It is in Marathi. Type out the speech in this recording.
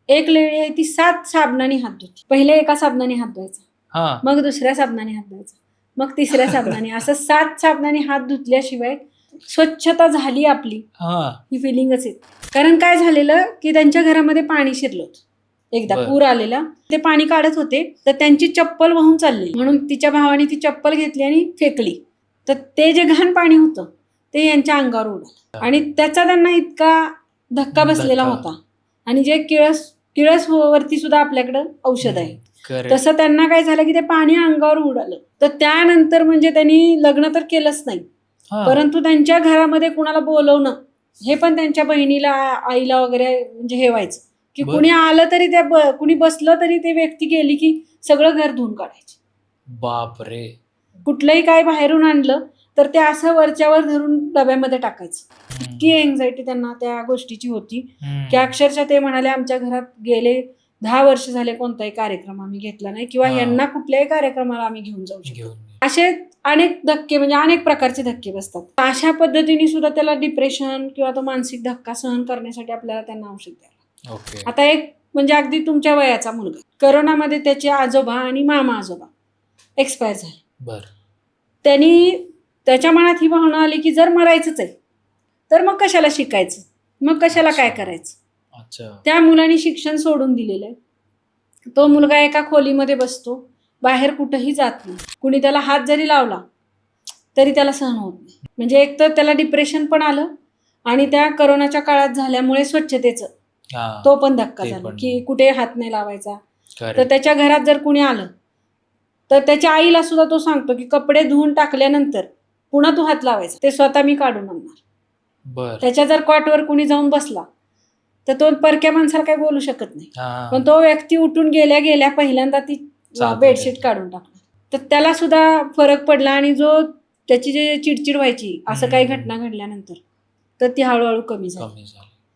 एक लेडी आहे ती 7 साबणाने हात धुते. पहिले एका साबणाने हात धुवायचा, हा मग दुसऱ्या साबणाने हात धुवायचा, मग तिसऱ्या साबणाने, असं 7 साबणाने हात धुतल्याशिवाय स्वच्छता झाली आपली हा ही फिलिंगच येत. कारण काय झालेलं की त्यांच्या घरामध्ये पाणी शिरलं होतं. एकदा बर. पूर आलेला, ते पाणी काढत होते तर त्यांची चप्पल वाहून चालली, म्हणून तिच्या भावाने ती चप्पल घेतली आणि फेकली. तर ते जे घाण पाणी होतं ते यांच्या अंगावर उडलं आणि त्याचा त्यांना इतका धक्का बसलेला होता. आणि जे किळस वरती सुद्धा आपल्याकडं औषध आहे, Correct. तसं त्यांना काय झालं की ते पाणी अंगावर उडालं. तर त्यानंतर म्हणजे त्यांनी लग्न तर केलंच नाही, हा. परंतु त्यांच्या घरामध्ये कुणाला बोलवणं हे पण त्यांच्या बहिणीला, आईला वगैरे म्हणजे हे व्हायचं की बर. कुणी आलं तरी त्या कुणी बसलं तरी ते व्यक्ती गेली की सगळं घर धुवून काढायचे. बापरे. कुठलंही काय बाहेरून आणलं तर ते असं वरच्यावर धरून डब्यामध्ये टाकायचं. इतकी एन्झायटी त्यांना त्या गोष्टीची होती की अक्षरशः ते म्हणाले आमच्या घरात गेले 10 वर्ष झाले कोणताही कार्यक्रम आम्ही घेतला नाही किंवा यांना कुठल्याही कार्यक्रमाला आम्ही घेऊन जाऊ शकतो. असे अनेक धक्के म्हणजे अनेक प्रकारचे धक्के बसतात. अशा पद्धतीने सुद्धा त्याला डिप्रेशन किंवा तो मानसिक धक्का सहन करण्यासाठी आपल्याला त्यांना औषध द्यायला. आता एक म्हणजे अगदी तुमच्या वयाचा मुलगा, करोनामध्ये त्याचे आजोबा आणि मामा आजोबा एक्सपायर झाले. बर. त्यांनी त्याच्या मनात ही भावना आली की जर मरायचंच आहे तर मग कशाला शिकायचं, मग कशाला काय करायचं. त्या मुलाने शिक्षण सोडून दिलेलं आहे. तो मुलगा एका खोलीमध्ये बसतो, बाहेर कुठंही जात नाही. कुणी त्याला हात जरी लावला तरी त्याला सहन होत नाही. म्हणजे एक तर त्याला डिप्रेशन पण आलं आणि त्या करोनाच्या काळात झाल्यामुळे स्वच्छतेचं तो पण धक्का झाला की कुठे हात नाही लावायचा. तर त्याच्या घरात जर कुणी आलं तर त्याच्या आईला सुद्धा तो सांगतो की कपडे धुवून टाकल्यानंतर पुन्हा तू हात लावायचा, ते स्वतः मी काढून आणणार. त्याच्या जर कॉटवर कुणी जाऊन बसला तर तो परक्या माणसाला काही बोलू शकत नाही, पण तो व्यक्ती उठून गेल्या पहिल्यांदा ती बेडशीट काढून टाकणार. तर त्याला सुद्धा फरक पडला आणि जो त्याची जे चिडचिड व्हायची असं काही घटना घडल्यानंतर तर ती हळूहळू कमी झाली.